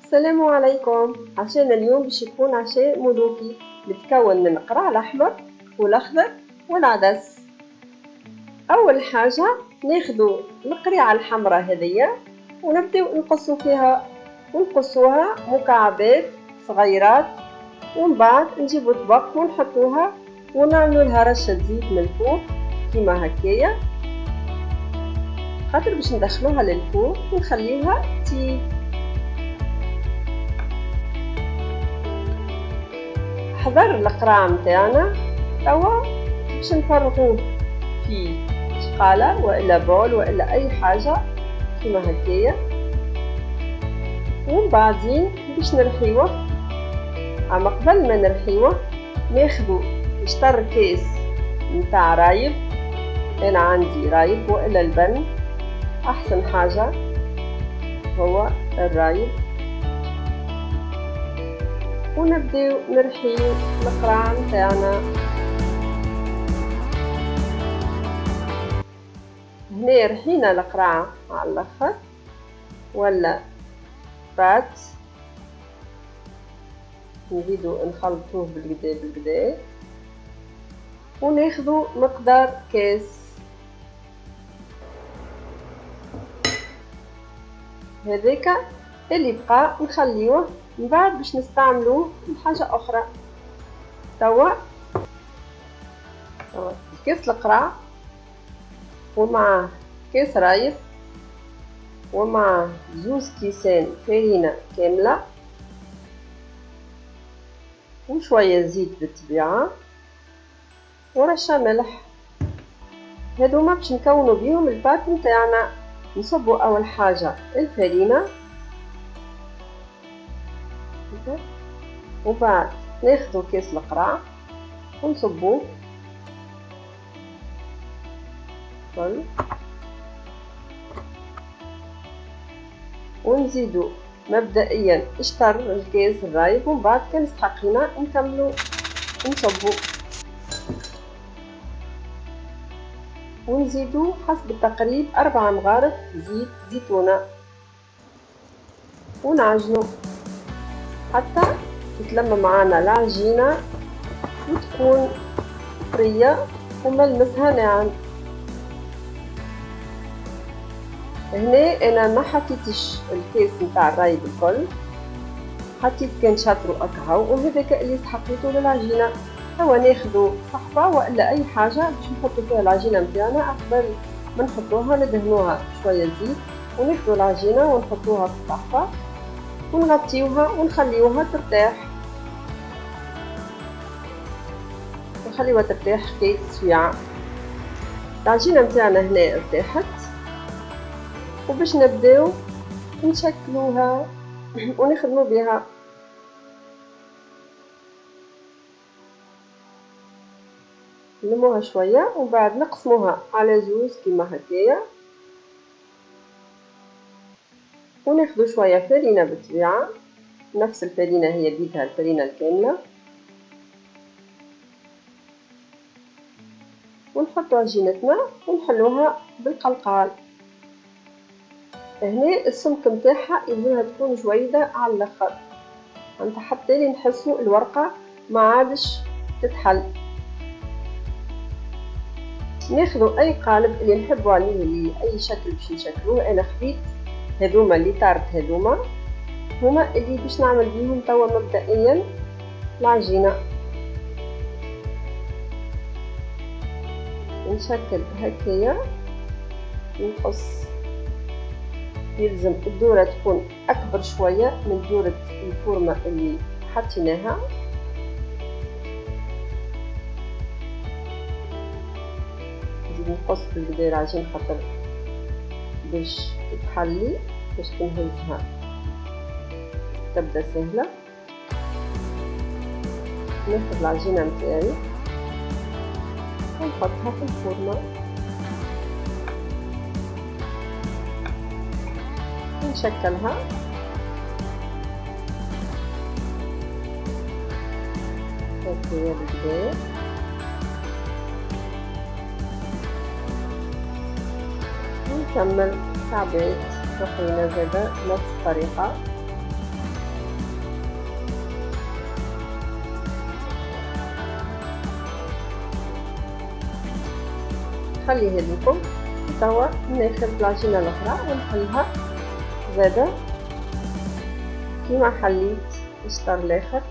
السلام عليكم. عشان اليوم باش يكون عشاء ملوكي متكون من القرع الأحمر والأخضر والعدس. أول حاجة ناخدو القريعة الحمراء هذيا ونبداو نقصوها مكعبات صغيرات، ومن بعد نجيبو طبق ونحطوها ونعملو لها رشة زيت من الفوق كيما هكايا، خاطر باش ندخلوها للفوق ونخليوها تطيب. حضر القرع متاعنا توا باش نفرغوه في شقالة والا بول والا اي حاجة كيما هكايا، ومن بعدين باش نرحيوه. اما قبل ما نرحيوه ناخدو شطر كاس نتاع رايب، انا عندي رايب والا البن، احسن حاجة هو الرايب، ونبداو نرحيو القرع متاعنا. هنا رحينا القرع على الاخر ولا بات، نزيدو نخلطوه بالقدا وناخدو مقدار كاس. هذاك اللي بقى نخليوه من بعد باش نستعملوه لحاجة أخرى. توا كاس القرع ومع كاس رايب ومع 2 كيسان فرينة كاملة وشوية زيت بالطبيعة ورشة ملح. هذوما باش نكونوا بيهم البات نتاعنا. نصبوا أول حاجة الفرينة وبعد ناخدو كاس القرع ونصبوه كل، ونزيدو مبدئيا اشطر الكاس الرايب، ومن بعد كان استحقينا نكملو نصبو، ونزيدو حسب التقريب 4 مغارف زيت زيتونة ونعجنو حتى تتلم معانا العجينة وتكون طرية وملمسها ناعم. هنا انا ما حطيتش الكاس نتاع الرايب الكل، حطيت كان شاطرو اكهو وهذاك اللي حطيته للعجينة. توا ناخدو صحفة والا اي حاجة باش نحطو فيها العجينة متاعنا. قبل ما نحطوها ندهنوها شوية زيت وناخدو العجينة ونحطوها في الصحفة ونغطيوها ونخليوها ترتاح، نخليوها ترتاح حكاية سويعة. العجينة متاعنا هنا ارتاحت، وباش نبداو نشكلوها ونخدمو بها. نلموها شوية ومن بعد نقسموها على 2 كيما هكايا، وناخدو شوية فرينة بالطبيعة، نفس الفرينة هي بيدها الفرينة الكاملة، ونحطو عجينتنا ونحلوها بالقلقال. هنا السمك متاعها يلزمها تكون جويدة على الاخر، انت حتى لي نحسو الورقة ما عادش تتحل. ناخدو اي قالب اللي نحبو عليه اللي اي شكل باش نشكلوه. انا خديت هذوما اللي طارت، هذوما هما اللي باش نعمل بيهم توا مبدئيا العجينة. نشكل هكايا ونقص، يلزم الدورة تكون اكبر شوية من دورة الفورمة اللي حطيناها. نزيد نقص بالقدا العجين خاطر باش تتحلي، باش تنهزها تبدا سهلة. ناخد العجينة متاعي ونحطها في الفرن ونشكلها. هكايا بالقدا ونكمل كعبات رفينة زادا بنفس الطريقة. نخلي هذوكم. توا ناخذ العجينه الاخرى ونحلها زاده كيما حليت الشطر الاخر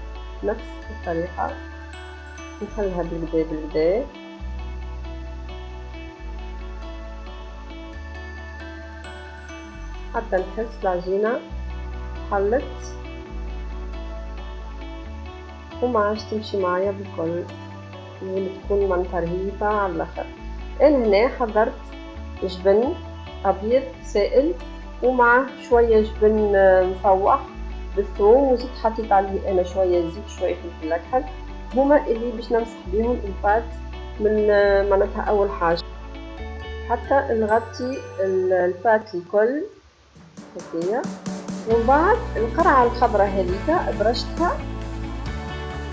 نفس الطريقه. نحلها بالكدا بالكدا حتى نحس العجينه حلت وما عادش تمشي معايا بالكل، لازم تكون معناتها رهيبه على الاخر. انا هنا حضرت جبن ابيض سائل ومعه شويه جبن مفوح بالثوم، وزيد حطيت عليه انا شويه زيت شويه فلفل اكحل، هما اللي باش نمسح بيهم البات من معناتها اول حاجه حتى نغطي البات الكل هكايا. ومن بعد القرعه الخضراء هذيك برشتها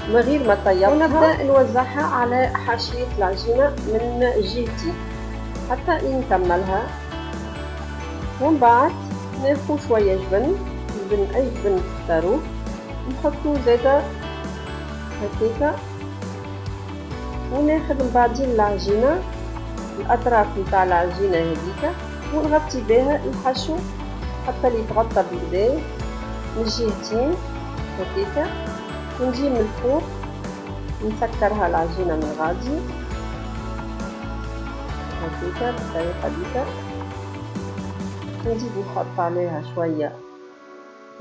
من غير ما طيبتها ونبدا نوزعها على حاشيه العجينه من جهتين حتى نكملها. ومن بعد ناخذ شويه جبن اي جبن تختاروه نحطو زاده هكاكا، وناخذ من بعدين العجينه الاطراف نتاع العجينه هذيك ونغطي بها الحشو حتى اللي يتغطى بالكدا من الجهتين هكاكا، ونجيب من الفوق نسكرها العجينه من غادي هكاكا بالطريقه ديكا، نزيد نحط عليها شويه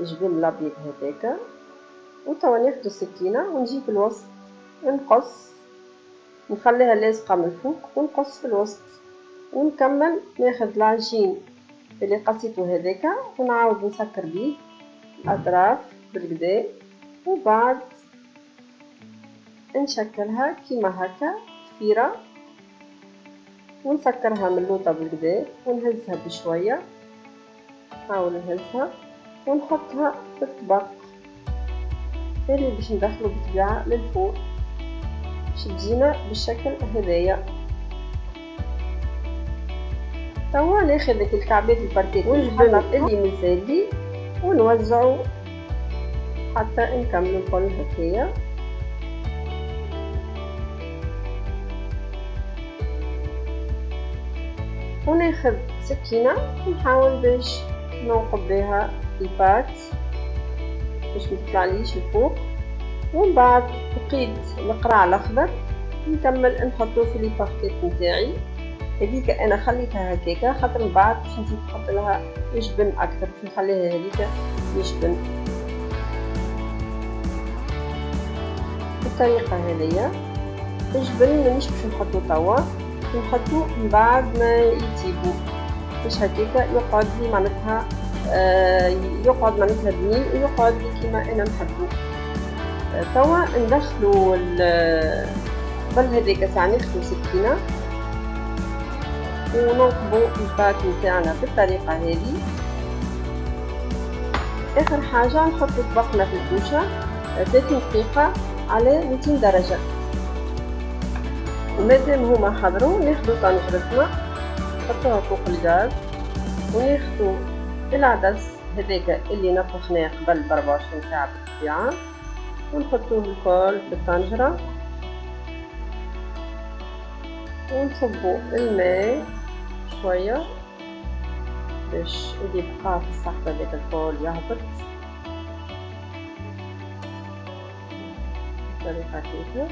جبن الابيض هكاكا. وتوا ناخذ السكينه ونجيب الوسط نقص، نخليها لاصقه من الفوق ونقص في الوسط، ونكمل ناخذ العجين اللي قصيته هذاك ونعاود نسكر بيه الاطراف بالكدا، وبعد نشكلها كيما هكا تفيره ونسكرها من اللوطه بالكدا ونهزها بشويه، نحاول نهزها ونحطها في الطبق اللي باش ندخلو بالطبيعه للفوق باش تجينا بالشكل هذايا. توا ناخذ ديك الكعبات الباركيت والجبن اللي مازالي ونوزعو حتى نكملو الكل هكايا. وناخذ سكينه ونحاول باش ننقب بها البات باش متطلعليش الفوق، ومن بعد نقيد القرع الاخضر نكمل نحطو في لي باركيت نتاعي هذيك. انا خليتها هكاكا خاطر من بعد باش نزيد نحط لها جبن اكثر، باش نخليها هذيك يجبن بالطريقه هذيا. الجبن مانيش باش نحطو توا، نحطو من بعد ما يطيبو باش هكاكا يقعد لي معناتها يقعد معناتها بنين ويقعد لي كيما انا نحبو. توا ندخلو قبل هذاك ساعه ناخدو سكينه وننقبو الباك نتاعنا بالطريقه هذه. اخر حاجه نحطو طبقنا في الكوشه 30 دقيقه على 200 درجه. ومادام هما حضروا ناخدو طنجرتنا نحطوها فوق الغاز وناخدو العدس هذاك اللي نطبخناه قبل ب 24 ساعه بالطبيعه ونحطوه الكل في الطنجره ونصبو الماء شويه باش اللي بقى في الصحبه داك الكل يهبط بطريقه كيف.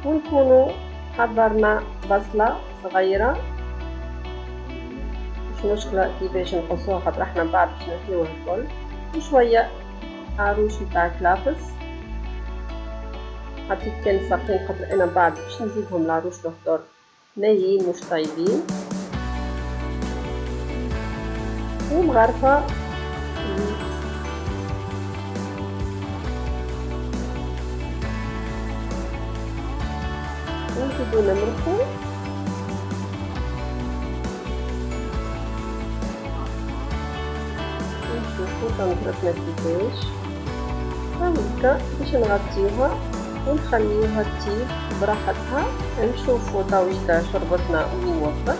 ونكونوا حضرنا بصله صغيره مش مشكله كيفاش نقصوها خاطر احنا من بعد باش نحيوها الكل، وشويه عروش نتاع كلافس حطيت كان ساقين خاطر انا بعد باش نزيدهم العروش الخضر نايين مش طايبين، ومغرفه ونزيدو نمرقو ونشوفو طنجرتنا كيفاش هاكا باش نغطيوها ونخليوها تطيب براحتها. نشوفو طاوجتها شربتنا ووصلت.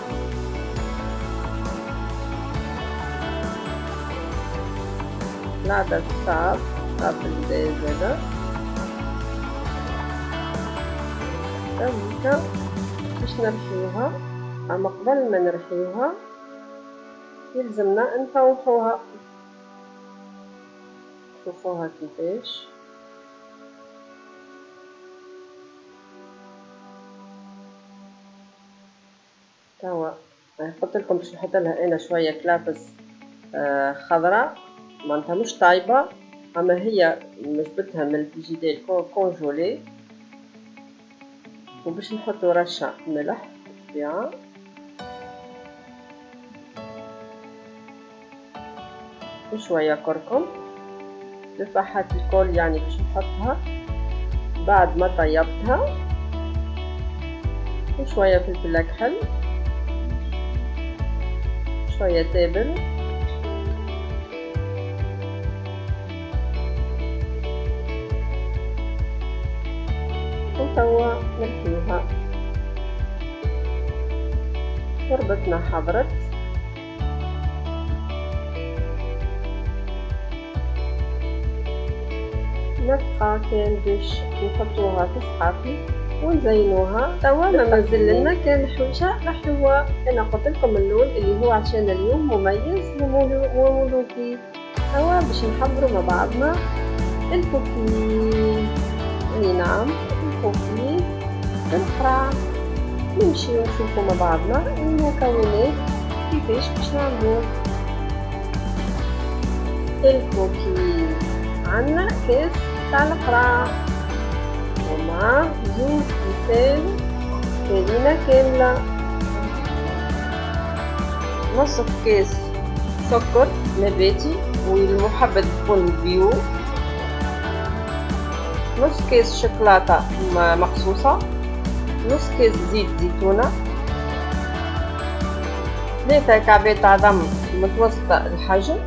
العدس صعب البداية زادا هاكا باش نرحيوها، اما قبل ما نرحيوها يلزمنا نفوحوها. شوفوها كيفاش توا قلت لكم باش نحط لها انا شويه كلابس خضراء، معناتها مش طايبه، اما هي جبتها من الفريجيدير كونجولي. وباش نحطو رشه ملح بالطبيعه، وشويه كركم. تفاحات الكل يعني باش نحطها بعد ما طيبتها، وشويه فلفل اكحل، شويه تابل، وتوا نرحيوها. شربتنا حضرت، نبقى كان باش نحطوها في الصحافي ونزينوها. توا ما مازلنا كان حويجة لحلوة. انا قلت لكم اللون اللي هو عشان اليوم مميز وملوكي. توا باش نحضروا مع بعضنا الكوكي. اي نعم، الكوكي بالقرع. نمشي ونشوفوا مع بعضنا المكونات كيفاش باش نعملوه. الكوكي عندنا كاس تاع القرع ومع زوز كيسان فرينة كاملة، نصف كاس سكر نباتي والمحبذ تكون بيو، نص كاس شوكولاتة مقصوصة، نص كاس زيت زيتونة، 3 كعبات عظم متوسطة الحجم،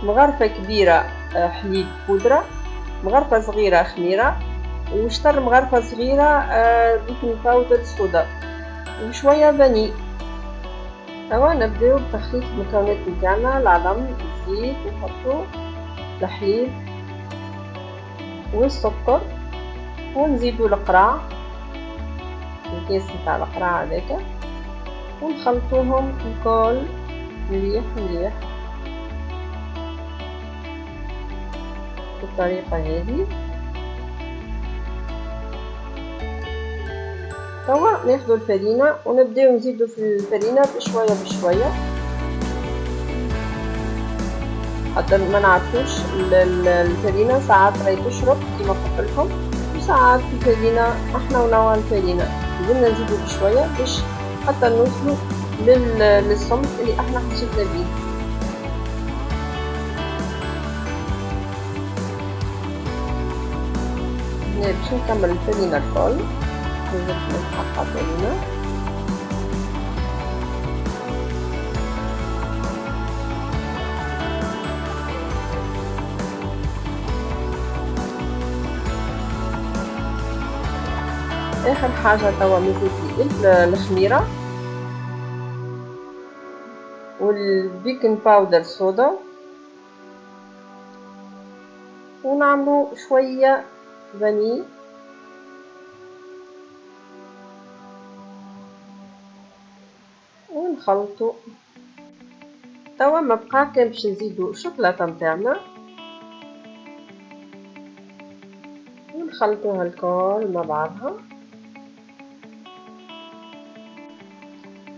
مغرفة كبيرة حليب بودرة، مغرفة صغيرة خميرة، وشطر مغرفة صغيرة بيكنج باودر صودا، وشوية فاني. توا نبداو بتخليط المكونات نتاعنا: العظم، الزيت، نحطو الحليب والسكر، ونزيدو القرع، الكاس نتاع القرع هذاك، ونخلطوهم الكل مليح مليح بالطريقة هذه. توا ناخدو الفرينة ونبداو نزيدو في الفرينة بشوية بشوية، خاطر ما نعرفوش الفرينة ساعات راهي تشرب كيما قلت لكم، وساعات الفرينة احنا ونوع الفرينة لازمنا نزيدو بشوية باش حتى نوصلو للسمك اللي احنا حسيتنا بيه. هنا باش نكمل الفرينة الكل، نزيد نحطها فرينة. اخر حاجة توا نزيد الخميرة والبيكنج باودر صودا، ونعملو شوية فاني، ونخلطو. توا ما بقى كان باش نزيدو الشوكولاتة نتاعنا ونخلطوها الكل مع بعضها.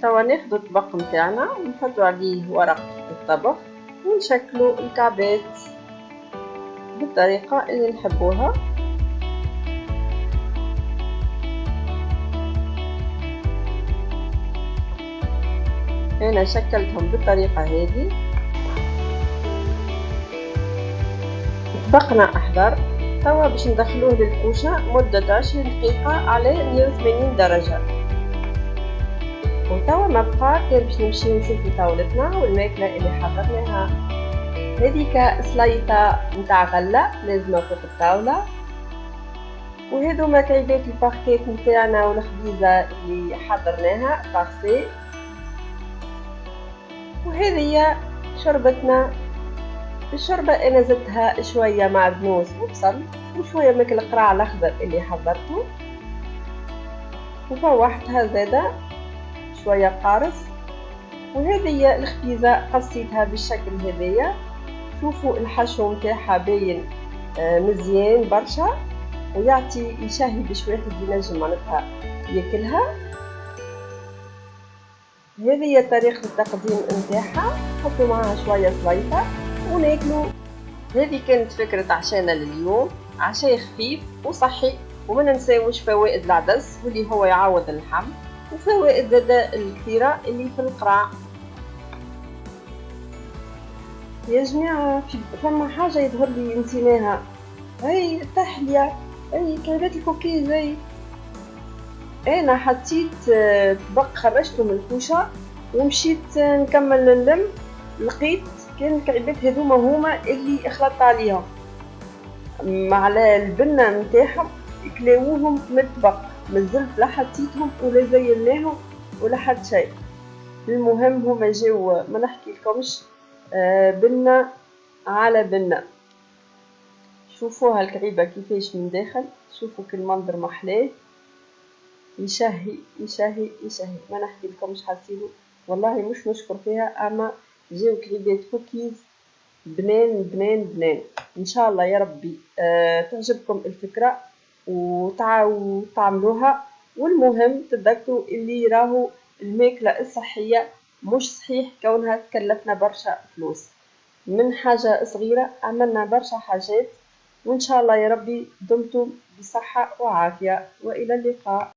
توا ناخدو الطبق نتاعنا ونحطو عليه ورق الطبخ ونشكلو الكعبات بالطريقة اللي نحبوها. انا شكلتهم بالطريقة هذه. طبقنا احضر. توا باش ندخلوه للكوشة مدة 20 دقيقة على 180 درجة. وتوا ما بقى كان باش نمشيو نشوفو طاولتنا والماكلة اللي حضرناها. هذيك سلايطة نتاع غلة لازمة فوق الطاولة، وهذو مكعبات الباخيت نتاعنا والخبيزة اللي حضرناها بارسي، وهذه شربتنا. الشربة انا زدتها شوية معدنوس وبصل وشوية من القرع الاخضر اللي حضرته، وفوحتها زاده شويه قارص. وهذه الخبيزه قصيتها بالشكل هذايا. شوفوا الحشو نتاعها باين مزيان برشا، ويعطي يشهي باش واحد ينجم معناتها ياكلها. هذه هي طريقة التقديم نتاعها. نحطو معاها شوية سليطة وناكلو. هذه كانت فكرة عشانا لليوم، عشاء خفيف وصحي، وما ننساوش فوائد العدس واللي هو يعوض اللحم، وفوائد زادا الكثيرة اللي في القرع. يا جماعة فما حاجة يظهر لي نسيناها، هاي التحلية، هاي كعبات الكوكيز. هاي انا حطيت طبق خرجته من الكوشة ومشيت نكمل نلم، لقيت كان الكعبات هذوما اللي خلطت عليهم مع البنة نتاعهم كلاوهم من الطبق. مازلت لا حطيتهم ولا زيناهم ولا حد شيء. المهم هما جاو ما نحكي لكمش بنة على بنة. شوفوا هالكعيبة كيفاش من داخل، شوفوا كل منظر محلاه، يشهي يشهي يشهي. ما نحكي لكمش حسيبوا والله مش نشكر فيها، اما جاو كعيبات كوكيز بنان بنان بنان. ان شاء الله يا ربي تعجبكم الفكرة وتعملوها. والمهم تذكروا اللي راهو الماكلة الصحية مش صحيح كونها تكلفنا برشا فلوس. من حاجة صغيرة عملنا برشا حاجات. وإن شاء الله يا ربي دمتم بصحة وعافية، وإلى اللقاء.